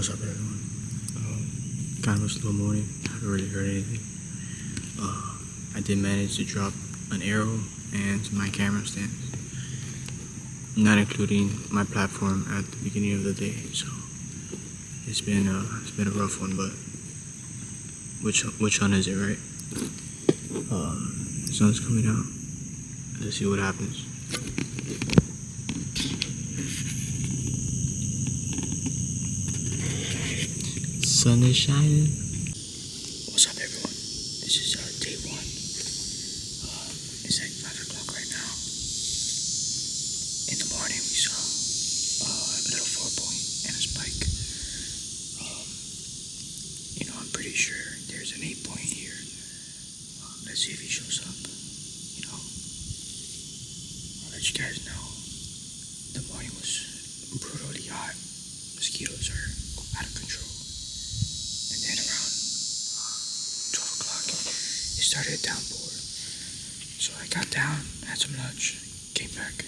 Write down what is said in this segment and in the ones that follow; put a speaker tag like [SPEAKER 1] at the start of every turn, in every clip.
[SPEAKER 1] What's up, everyone? Kind of a slow morning. I haven't really heard anything. I did manage to drop an arrow and my camera stand, not including my platform at the beginning of the day. So it's been a rough one, but which one is it, right? The sun's coming out. Let's see what happens. Sun is shining. What's up, everyone? This is day one. It's like 5 o'clock right now. In the morning, we saw a little 4-point and a spike. I'm pretty sure there's an 8-point here. Let's see if he shows up. I'll let you guys know. The morning was brutally hot. Mosquitoes are out of control. Then around 12 o'clock, it started to downpour. So I got down, had some lunch, came back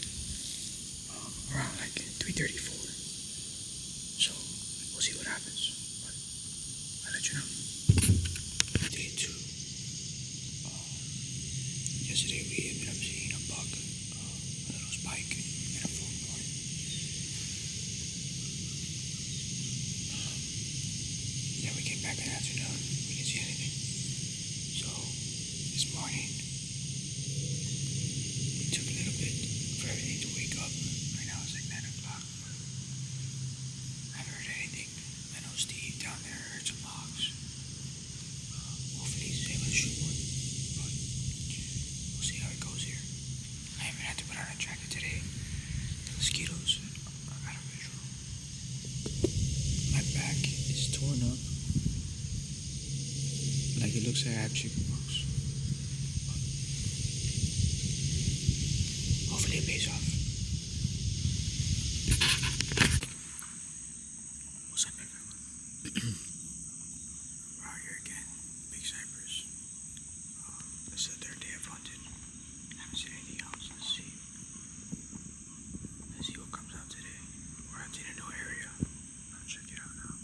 [SPEAKER 1] around like 3:34. So we'll see what happens. But I'll let you know. Day 2. Yesterday we ended up seeing a buck, a little spike, and a 4-point. Then we came back in the afternoon. We didn't see anything. So this morning, it took a little bit for everything to wake up. Right now it's like 9 o'clock. I haven't heard anything. I know Steve down there heard some hogs. Hopefully he's able to shoot one. But we'll see how it goes here. I even had to put on a jacket today. The mosquitoes are out of control. My back is torn up. Like it looks like I have chickenpox. Hopefully it pays off. What's up, everyone? We're out here again, Big Cypress. This is the 3rd day of hunting. Haven't seen anything else. Let's see what comes out today. We're hunting a new area. I'll check it out now.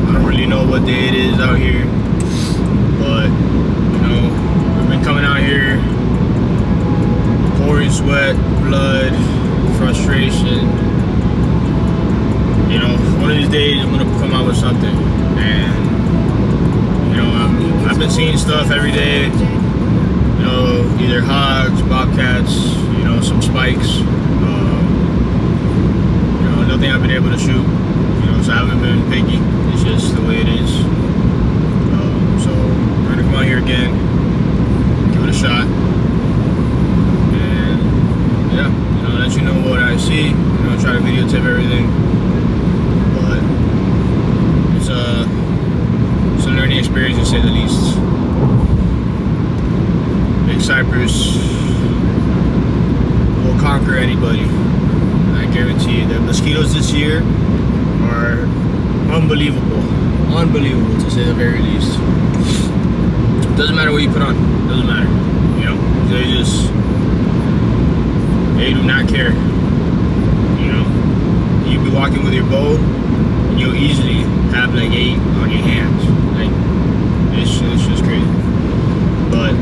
[SPEAKER 1] I don't really know what day it is out here, but we've been coming out here pouring sweat, blood, frustration. One of these days I'm gonna come out with something, and I've been seeing stuff every day. Either hogs, bobcats, some spikes. Nothing I've been able to shoot. So I haven't been picky. It's just the way it is. So we're gonna come out here again, give it a shot, and yeah, let you know what I see. Try to videotape everything. But it's a learning experience to say the least. Big Cypress will conquer anybody. I guarantee you. The mosquitoes this year are unbelievable to say the very least. Doesn't matter what you put on, doesn't matter, they do not care. You know, you be walking with your bow, and you'll easily have like 8 on your hands. Like, it's just crazy. But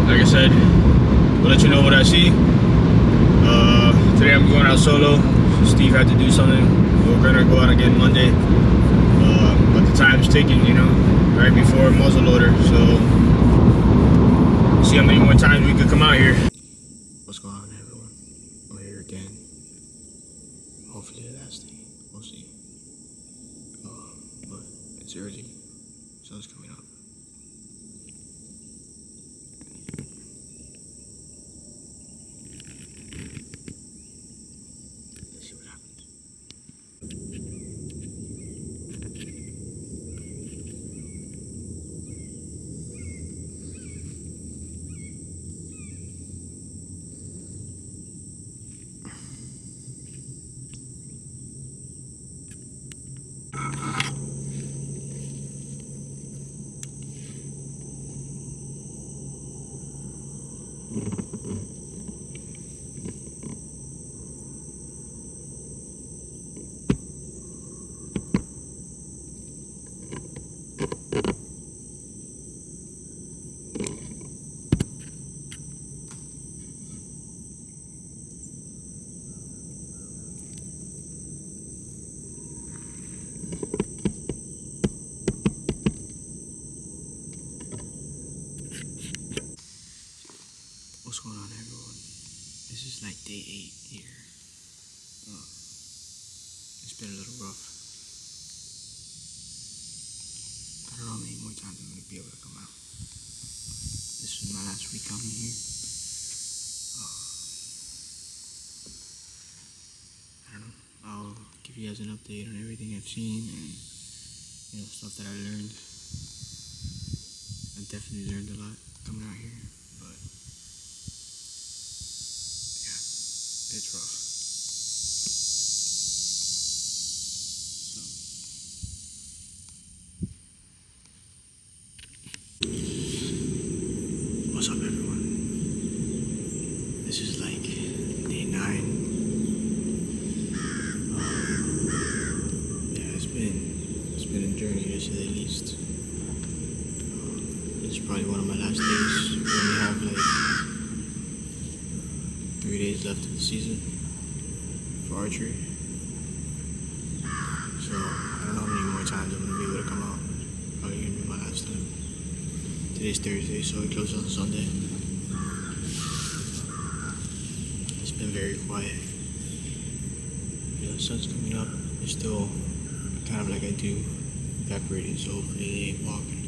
[SPEAKER 1] like I said, we'll let you know what I see. Today I'm going out solo. Steve had to do something. We're gonna go out again Monday. But the time's ticking, you know, right before muzzleloader. So see how many more times we could come out here. What's going on, everyone? We're here again. Hopefully the last day. We'll see. But it's early. Sun's coming up. Let's see what happens. What's going on, everyone? This is like day 8 here. It's been a little rough. I don't know how many more times I'm going to be able to come out. This is my last week coming here. I don't know. I'll give you guys an update on everything I've seen and, you know, stuff that I learned. I definitely learned a lot coming out here, but yeah, it's rough. What's up, everyone? This is like day 9. Yeah, it's been a journey to say the least. This is probably one of my last days. We only have like 3 days left of the season for archery. So I don't know how many more times I'm gonna be able to come out. Probably gonna be my last time. Today's Thursday, so it closes on Sunday. It's been very quiet. You know, the sun's coming up. It's still kind of like I do evaporating, so hopefully they ain't walking.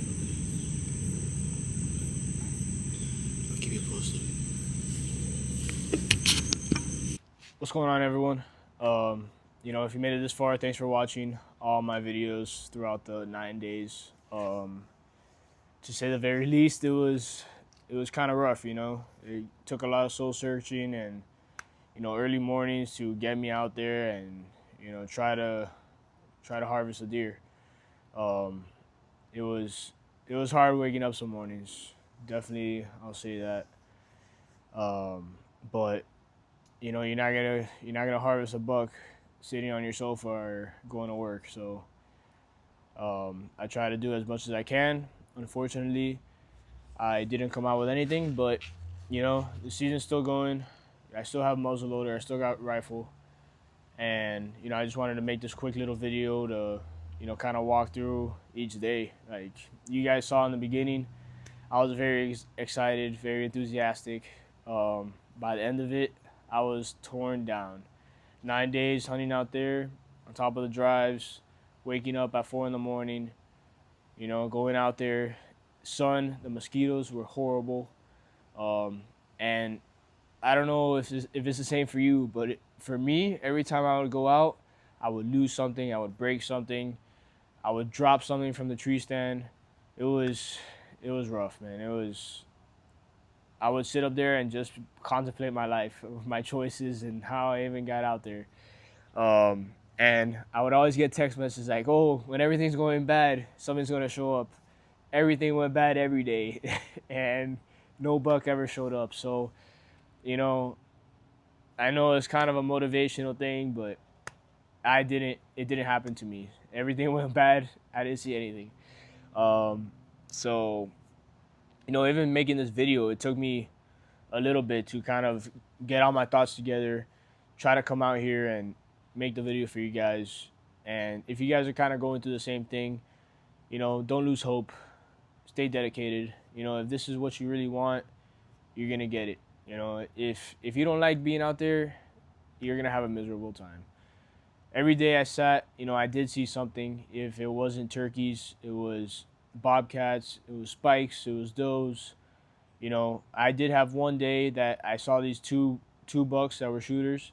[SPEAKER 1] I'll keep you posted. What's going on, everyone? You know, if you made it this far, thanks for watching all my videos throughout the 9 days. To say the very least, it was kind of rough, you know. It took a lot of soul searching and, you know, early mornings to get me out there and, you know, try to harvest a deer. It was hard waking up some mornings. Definitely, I'll say that. But you know, you're not gonna harvest a buck sitting on your sofa or going to work. So I try to do as much as I can. Unfortunately, I didn't come out with anything, but you know, the season's still going. I still have muzzleloader. I still got rifle, and you know, I just wanted to make this quick little video to, you know, kind of walk through each day. Like you guys saw in the beginning, I was very excited, very enthusiastic. By the end of it, I was torn down. 9 days hunting out there, on top of the drives, waking up at 4 in the morning. You know, going out there, sun, the mosquitoes were horrible. And I don't know if it's the same for you, but for me, every time I would go out, I would lose something, I would break something, I would drop something from the tree stand. It was rough, man. I would sit up there and just contemplate my life, my choices, and how I even got out there. And I would always get text messages like, oh, when everything's going bad, something's going to show up. Everything went bad every day. And
[SPEAKER 2] no buck ever showed up. So, you know, I know it's kind of a motivational thing, but it didn't happen to me. Everything went bad. I didn't see anything. Um, so, even making this video, it took me a little bit to kind of get all my thoughts together, try to come out here and make the video for you guys. And if you guys are kind of going through the same thing, don't lose hope. Stay dedicated. If this is what you really want, you're gonna get it. If you don't like being out there, you're gonna have a miserable time. Every day I sat, I did see something. If it wasn't turkeys, it was bobcats, it was spikes, it was does. I did have one day that I saw these two bucks that were shooters,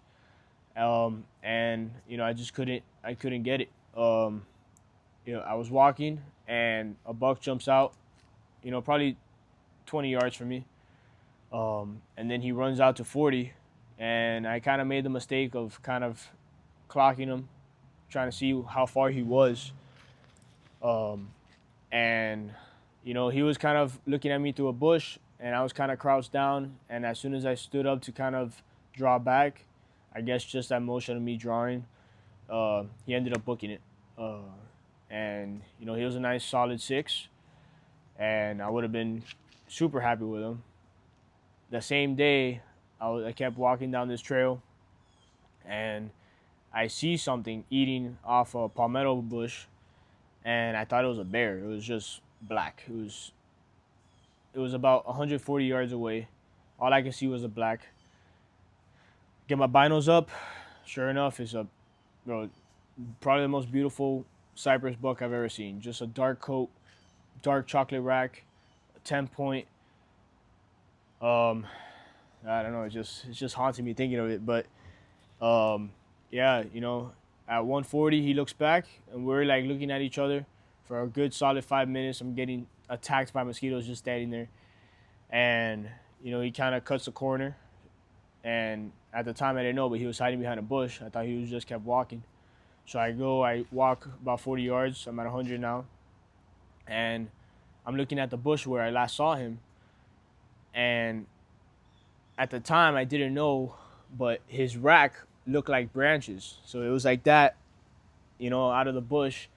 [SPEAKER 2] and I couldn't get it. I was walking and a buck jumps out, probably 20 yards from me, and then he runs out to 40, and I kind of made the mistake of kind of clocking him, trying to see how far he was, and he was kind of looking at me through a bush, and I was kind of crouched down, and as soon as I stood up to kind of draw back, I guess just that motion of me drawing, he ended up booking it, and he was a nice solid 6, and I would have been super happy with him. The same day, I kept walking down this trail, and I see something eating off a palmetto bush, and I thought it was a bear. It was just black. It was about 140 yards away. All I could see was a black. Get my binos up. Sure enough, it's probably the most beautiful Cypress buck I've ever seen. Just a dark coat, dark chocolate rack, a 10-point. I don't know. It's just haunting me thinking of it. But yeah, at 140 he looks back, and we're like looking at each other for a good solid 5 minutes. I'm getting attacked by mosquitoes just standing there, and he kind of cuts the corner, and at the time I didn't know, but he was hiding behind a bush. I thought he was just kept walking. So I walk about 40 yards. I'm at 100 now, and I'm looking at the bush where I last saw him, and at the time I didn't know, but his rack looked like branches. So it was like that, out of the bush.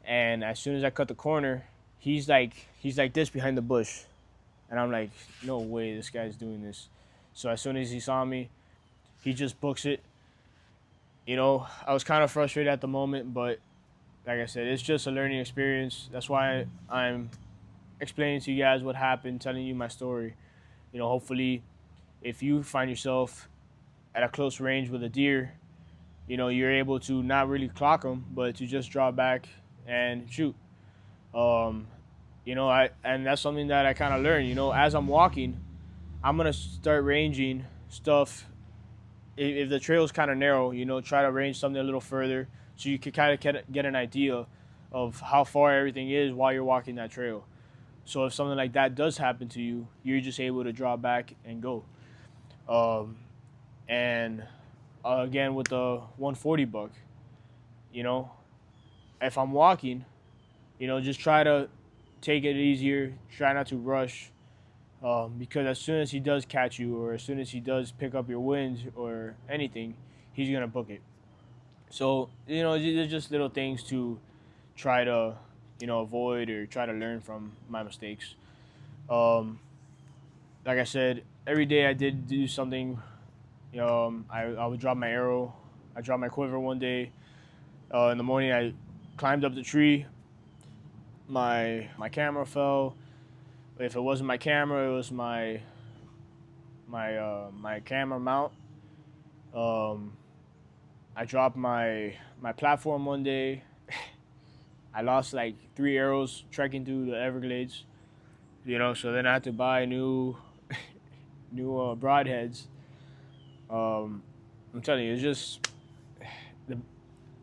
[SPEAKER 2] And as soon as I cut the corner, he's like this behind the bush. And I'm like, no way this guy's doing this. So as soon as he saw me, he just books it. I was kind of frustrated at the moment, but like I said, it's just a learning experience. That's why I'm explaining to you guys what happened, telling you my story. Hopefully, if you find yourself at a close range with a deer, you're able to not really clock them, but to just draw back and shoot. And that's something that I kind of learned. As I'm walking, I'm gonna start ranging stuff. If the trail's kind of narrow, try to range something a little further, so you can kind of get an idea of how far everything is while you're walking that trail. So if something like that does happen to you, you're just able to draw back and go. And again, with the 140 buck, if I'm walking, just try to take it easier. Try not to rush, because as soon as he does catch you, or as soon as he does pick up your wind or anything, he's gonna book it. So there's just little things to try to avoid or try to learn from my mistakes. Like I said, every day I did do something. I would drop my arrow. I dropped my quiver one day. In the morning, I climbed up the tree. My camera fell. If it wasn't my camera, it was my camera mount. I dropped my platform one day. I lost like 3 arrows trekking through the Everglades. So then I had to buy new broadheads. I'm telling you, it's just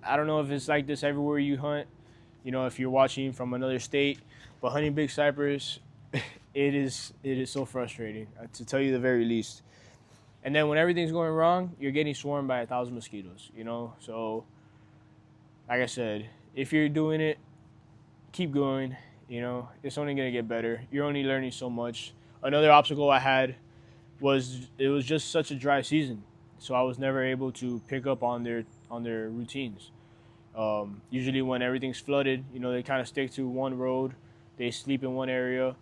[SPEAKER 2] I don't know if it's like this everywhere you hunt. If you're watching from another state, but hunting big cypress, it is so frustrating, to tell you the very least. And then when everything's going wrong, you're getting swarmed by 1,000 mosquitoes. So like I said, if you're doing it, keep going. It's only gonna get better. You're only learning so much. Another obstacle I had was it was just such a dry season, so I was never able to pick up on their routines. Usually when everything's flooded, they kind of stick to one road, they sleep in one area.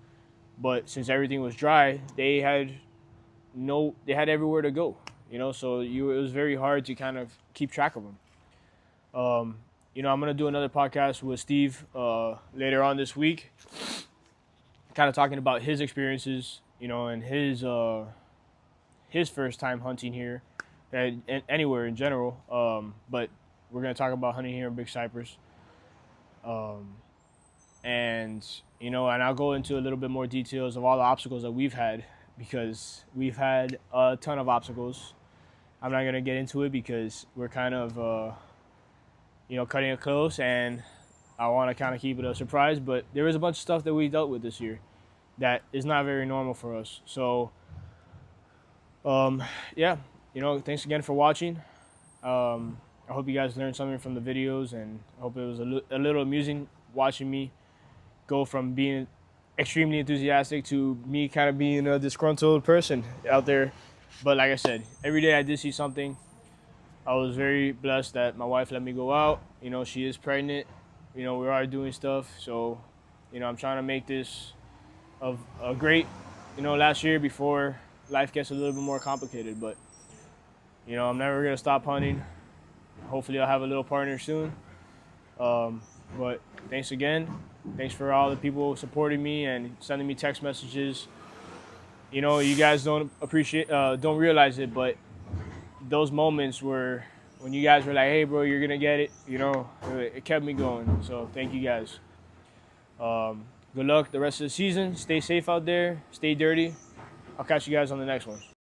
[SPEAKER 2] But since everything was dry, they had everywhere to go. So it was very hard to kind of keep track of them. I'm gonna do another podcast with Steve later on this week, kind of talking about his experiences, and his first time hunting here, and anywhere in general. But we're gonna talk about hunting here in Big Cypress, and I'll go into a little bit more details of all the obstacles that we've had, because we've had a ton of obstacles. I'm not gonna get into it because we're kind of cutting it close, and I want to kind of keep it a surprise. But there was a bunch of stuff that we dealt with this year that is not very normal for us. So, yeah, thanks again for watching. I hope you guys learned something from the videos, and I hope it was a little amusing watching me go from being extremely enthusiastic to me kind of being a disgruntled person out there. But like I said, every day I did see something. I was very blessed that my wife let me go out. She is pregnant. We are doing stuff. So, I'm trying to make this a great, last year before life gets a little bit more complicated. But, I'm never going to stop hunting. Hopefully I'll have a little partner soon. But thanks again. Thanks for all the people supporting me and sending me text messages. You guys don't realize it, but those moments were when you guys were like, hey bro, you're gonna get it, it kept me going. So thank you guys. Good luck the rest of the season. Stay safe out there, stay dirty. I'll catch you guys on the next one.